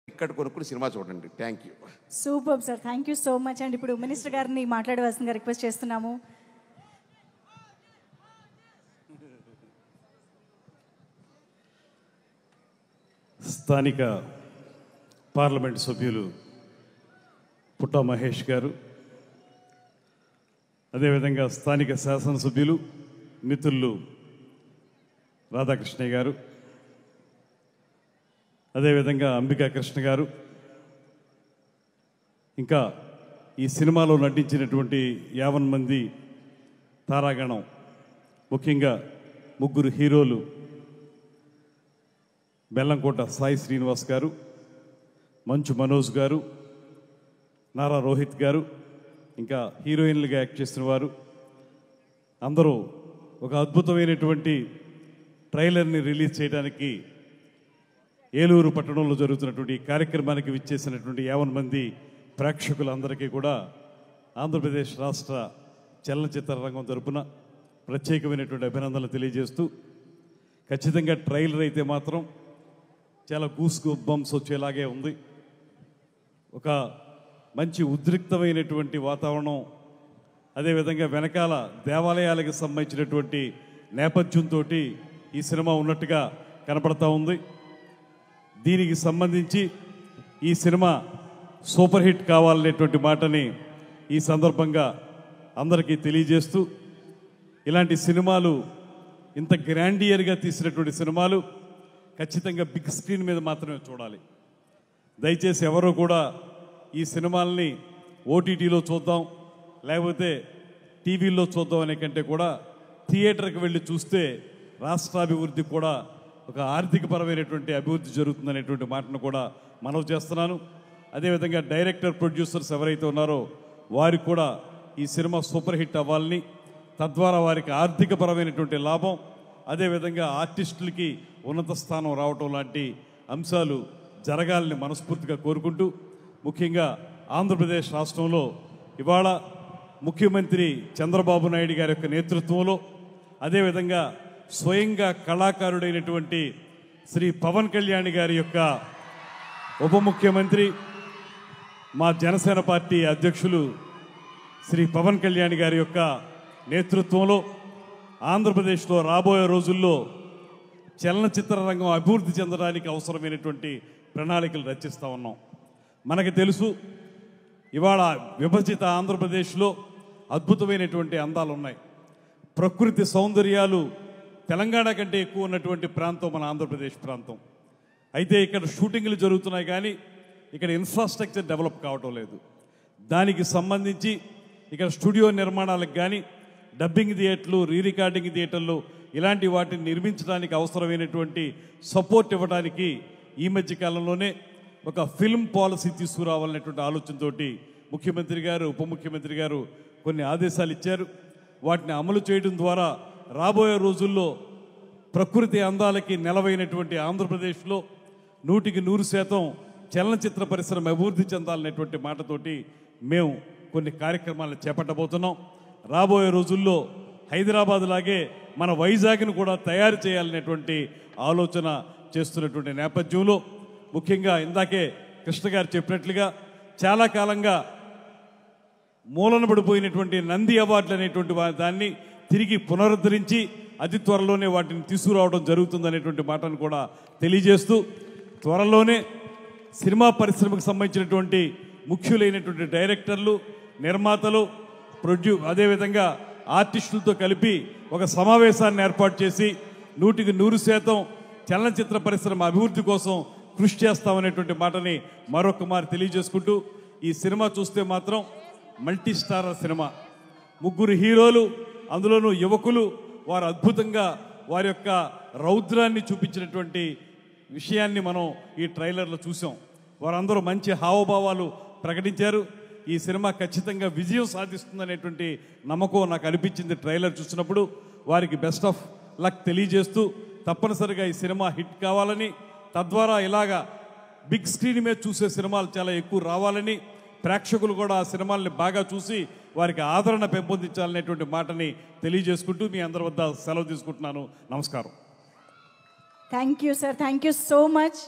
ఇక్కడ కొనుక్కుని సినిమా చూడండి. Thank you. Super sir, thank you so much. And ఇప్పుడు మినిస్టర్ గారిని మాట్లాడవలసిందిగా రిక్వెస్ట్ చేస్తున్నాము. స్థానిక పార్లమెంట్ సభ్యులు పుట్టా మహేష్ గారు, అదేవిధంగా స్థానిక శాసనసభ్యులు మిత్రులు రాధాకృష్ణయ్య గారు, అదేవిధంగా అంబికా కృష్ణ గారు, ఇంకా ఈ సినిమాలో నటించినటువంటి 50 మంది తారాగణం, ముఖ్యంగా 3 హీరోలు బెల్లంకోట సాయి శ్రీనివాస్ గారు, మంచు మనోజ్ గారు, నారా రోహిత్ గారు, ఇంకా హీరోయిన్లుగా యాక్ట్ చేసిన వారు అందరూ ఒక అద్భుతమైనటువంటి ట్రైలర్ని రిలీజ్ చేయడానికి ఏలూరు పట్టణంలో జరుగుతున్నటువంటి ఈ కార్యక్రమానికి విచ్చేసినటువంటి 50 మంది ప్రేక్షకులందరికీ కూడా ఆంధ్రప్రదేశ్ రాష్ట్ర చలనచిత్ర రంగం తరపున ప్రత్యేకమైనటువంటి అభినందనలు తెలియజేస్తూ, ఖచ్చితంగా ట్రైలర్ అయితే మాత్రం చాలా గూస్ బంప్స్ వచ్చేలాగే ఉంది. ఒక మంచి ఉద్రిక్తమైనటువంటి వాతావరణం, అదేవిధంగా వెనకాల దేవాలయాలకు సంబంధించినటువంటి నేపథ్యంతో ఈ సినిమా ఉన్నట్టుగా కనపడతా ఉంది. దీనికి సంబంధించి ఈ సినిమా సూపర్ హిట్ కావాలనేటువంటి మాటని ఈ సందర్భంగా అందరికీ తెలియజేస్తూ, ఇలాంటి సినిమాలు ఇంత గ్రాండియర్గా తీసినటువంటి సినిమాలు ఖచ్చితంగా బిగ్ స్క్రీన్ మీద మాత్రమే చూడాలి. దయచేసి ఎవరు కూడా ఈ సినిమాల్ని ఓటీటీలో చూద్దాం లేకపోతే టీవీలో చూద్దాం అనే కంటే కూడా థియేటర్కి వెళ్ళి చూస్తే రాష్ట్రాభివృద్ధి కూడా ఒక ఆర్థికపరమైనటువంటి అభివృద్ధి జరుగుతుందనేటువంటి మాటను కూడా మనవి చేస్తున్నాను. అదేవిధంగా డైరెక్టర్ ప్రొడ్యూసర్స్ ఎవరైతే ఉన్నారో వారికి కూడా ఈ సినిమా సూపర్ హిట్ అవ్వాలని, తద్వారా వారికి ఆర్థికపరమైనటువంటి లాభం, అదేవిధంగా ఆర్టిస్టులకి ఉన్నత స్థానం రావటం లాంటి అంశాలు జరగాలని మనస్ఫూర్తిగా కోరుకుంటూ, ముఖ్యంగా ఆంధ్రప్రదేశ్ రాష్ట్రంలో ఇవాళ ముఖ్యమంత్రి చంద్రబాబు నాయుడు గారి యొక్క నేతృత్వంలో, అదేవిధంగా స్వయంగా కళాకారుడైనటువంటి శ్రీ పవన్ కళ్యాణ్ గారి యొక్క ఉప ముఖ్యమంత్రి, మా జనసేన పార్టీ అధ్యక్షులు శ్రీ పవన్ కళ్యాణ్ గారి యొక్క నేతృత్వంలో ఆంధ్రప్రదేశ్లో రాబోయే రోజుల్లో చలనచిత్ర రంగం అభివృద్ధి చెందడానికి అవసరమైనటువంటి ప్రణాళికలు రచిస్తూ ఉన్నాం. మనకు తెలుసు ఇవాళ విభజిత ఆంధ్రప్రదేశ్లో అద్భుతమైనటువంటి అందాలు ఉన్నాయి. ప్రకృతి సౌందర్యాలు తెలంగాణ కంటే ఎక్కువ ఉన్నటువంటి ప్రాంతం మన ఆంధ్రప్రదేశ్ ప్రాంతం. అయితే ఇక్కడ షూటింగ్లు జరుగుతున్నాయి కానీ ఇక్కడ ఇన్ఫ్రాస్ట్రక్చర్ డెవలప్ కావటం లేదు. దానికి సంబంధించి ఇక్కడ స్టూడియో నిర్మాణాలకు కానీ, డబ్బింగ్ థియేటర్లు, రీ రికార్డింగ్ థియేటర్లు ఇలాంటి వాటిని నిర్మించడానికి అవసరమైనటువంటి సపోర్ట్ ఇవ్వడానికి ఈ మధ్య కాలంలోనే ఒక ఫిల్మ్ పాలసీ తీసుకురావాలనేటువంటి ఆలోచనతో ముఖ్యమంత్రి గారు, ఉప ముఖ్యమంత్రి గారు కొన్ని ఆదేశాలు ఇచ్చారు. వాటిని అమలు చేయడం ద్వారా రాబోయే రోజుల్లో ప్రకృతి అందాలకి నెలవైనటువంటి ఆంధ్రప్రదేశ్లో 100% చలనచిత్ర పరిశ్రమ అభివృద్ధి చెందాలనేటువంటి మాటతోటి మేము కొన్ని కార్యక్రమాలను చేపట్టబోతున్నాం. రాబోయే రోజుల్లో హైదరాబాద్ లాగే మన వైజాగ్ను కూడా తయారు చేయాలనేటువంటి ఆలోచన చేస్తున్నటువంటి నేపథ్యంలో, ముఖ్యంగా ఇందాకే కృష్ణ గారు చెప్పినట్లుగా చాలా కాలంగా మూలన పడిపోయినటువంటి నంది అవార్డులు అనేటువంటి దాన్ని తిరిగి పునరుద్ధరించి అతి త్వరలోనే వాటిని తీసుకురావడం జరుగుతుందనేటువంటి మాటను కూడా తెలియజేస్తూ, త్వరలోనే సినిమా పరిశ్రమకు సంబంధించినటువంటి ముఖ్యులైనటువంటి డైరెక్టర్లు, నిర్మాతలు, అదేవిధంగా ఆర్టిస్టులతో కలిపి ఒక సమావేశాన్ని ఏర్పాటు చేసి 100% చలనచిత్ర పరిశ్రమ అభివృద్ధి కోసం కృషి చేస్తామనేటువంటి మాటని మరొక మారు తెలియజేసుకుంటూ, ఈ సినిమా చూస్తే మాత్రం మల్టీ స్టారర్ సినిమా, 3 హీరోలు, అందులోనూ యువకులు, వారు అద్భుతంగా వారి యొక్క రౌద్రాన్ని చూపించినటువంటి విషయాన్ని మనం ఈ ట్రైలర్లో చూసాం. వారందరూ మంచి హావభావాలు ప్రకటించారు. ఈ సినిమా ఖచ్చితంగా విజయం సాధిస్తుందనేటువంటి నమ్మకం నాకు అనిపించింది ట్రైలర్ చూసినప్పుడు. వారికి బెస్ట్ ఆఫ్ లక్ తెలియజేస్తూ, తప్పనిసరిగా ఈ సినిమా హిట్ కావాలని, తద్వారా ఇలాగా బిగ్ స్క్రీన్ మీద చూసే సినిమాలు చాలా ఎక్కువ రావాలని, ప్రేక్షకులు కూడా ఆ సినిమాల్ని బాగా చూసి వారికి ఆదరణ పెంపొందించాలనేటువంటి మాటని తెలియజేసుకుంటూ మీ అందరి వద్ద సెలవు తీసుకుంటున్నాను. నమస్కారం. Thank you sir, thank you so much.